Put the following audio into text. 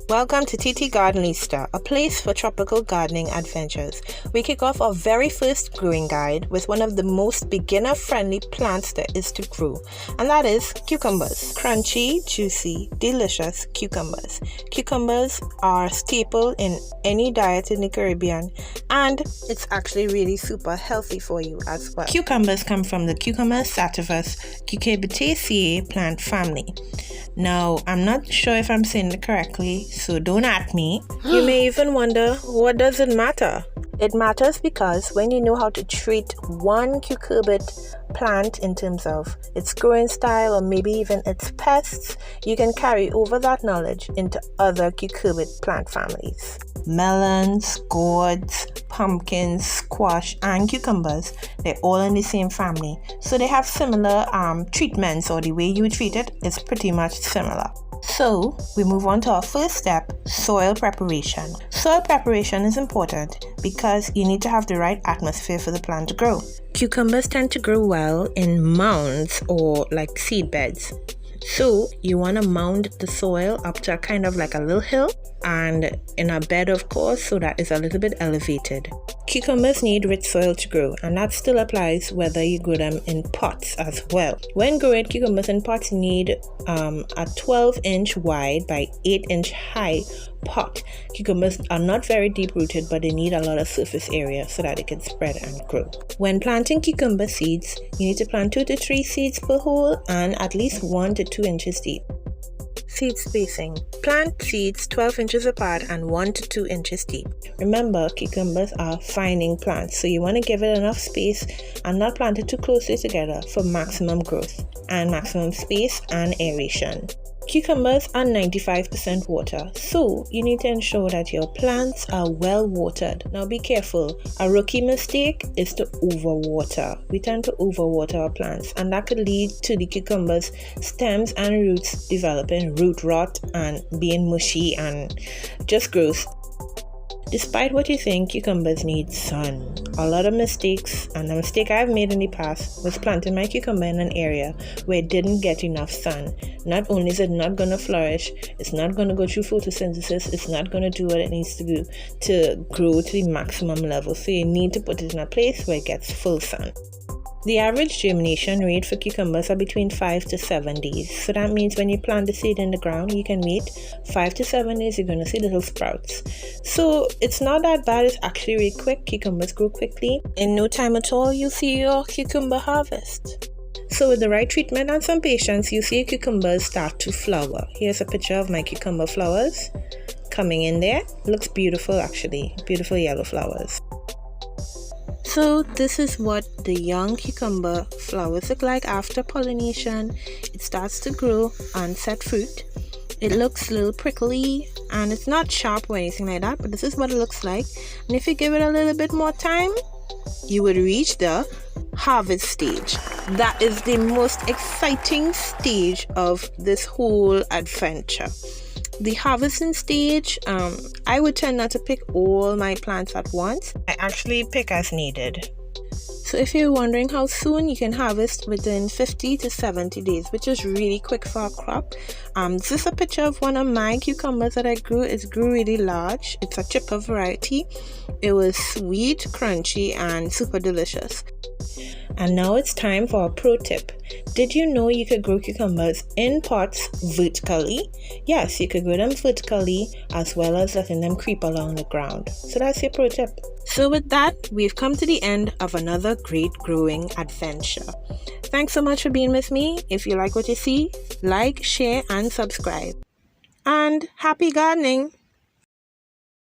Welcome to TT Gardenista, a place for tropical gardening adventures. We kick off our very first growing guide with one of the most beginner-friendly plants there is to grow, and that is cucumbers. Crunchy, juicy, delicious cucumbers. Cucumbers are a staple in any diet in the Caribbean, and it's actually really super healthy for you as well. Cucumbers come from the Cucumis sativus cucurbitaceae plant family. Now, I'm not sure if I'm saying it correctly, so don't at me. You may even wonder, what does it matter? It matters because when you know how to treat one cucurbit plant in terms of its growing style or maybe even its pests, you can carry over that knowledge into other cucurbit plant families. Melons, gourds, pumpkins, squash, and cucumbers, they're all in the same family. So they have similar treatments, or the way you treat it is pretty much similar. So we move on to our first step, soil preparation. Soil preparation is important because you need to have the right atmosphere for the plant to grow. Cucumbers tend to grow well in mounds or like seed beds. So you want to mound the soil up to kind of like a little hill and in a bed, of course, so that is a little bit elevated. Cucumbers need rich soil to grow, and that still applies whether you grow them in pots as well. When growing cucumbers in pots, you need a 12-inch wide by 8-inch high pot. Cucumbers are not very deep rooted, but they need a lot of surface area so that they can spread and grow. When planting cucumber seeds, you need to plant 2 to 3 seeds per hole and at least 1 to 2 inches deep. Seed spacing. Plant seeds 12 inches apart and 1 to 2 inches deep. Remember, cucumbers are vining plants, so you want to give it enough space and not plant it too closely together for maximum growth and maximum space and aeration. Cucumbers are 95% water, so you need to ensure that your plants are well watered. Now be careful. A rookie mistake is to overwater. We tend to overwater our plants, and that could lead to the cucumbers' stems and roots developing root rot and being mushy and just gross. Despite what you think, cucumbers need sun. A lot of mistakes, and the mistake I've made in the past was planting my cucumber in an area where it didn't get enough sun. Not only is it not going to flourish, it's not going to go through photosynthesis, it's not going to do what it needs to do to grow to the maximum level. So you need to put it in a place where it gets full sun. The average germination rate for cucumbers are between 5 to 7 days. So that means when you plant the seed in the ground, you can wait 5 to 7 days, you're going to see little sprouts. So it's not that bad, it's actually really quick. Cucumbers grow quickly. In no time at all, you'll see your cucumber harvest. So with the right treatment and some patience, you see cucumbers start to flower. Here's a picture of my cucumber flowers coming in there. Looks beautiful actually, beautiful yellow flowers. So this is what the young cucumber flowers look like after pollination. It starts to grow and set fruit. It looks a little prickly and it's not sharp or anything like that, but this is what it looks like. And if you give it a little bit more time, you would reach the harvest stage. That is the most exciting stage of this whole adventure. The harvesting stage, I would tend not to pick all my plants at once. I actually pick as needed. So if you're wondering how soon, you can harvest within 50 to 70 days, which is really quick for a crop. This is a picture of one of my cucumbers that I grew. It grew really large. It's a chipper variety. It was sweet, crunchy, and super delicious. And now it's time for a pro tip. Did you know you could grow cucumbers in pots vertically? Yes, you could grow them vertically as well as letting them creep along the ground. So that's your pro tip. So with that, we've come to the end of another great growing adventure. Thanks so much for being with me. If you like what you see, like, share, and subscribe. And happy gardening!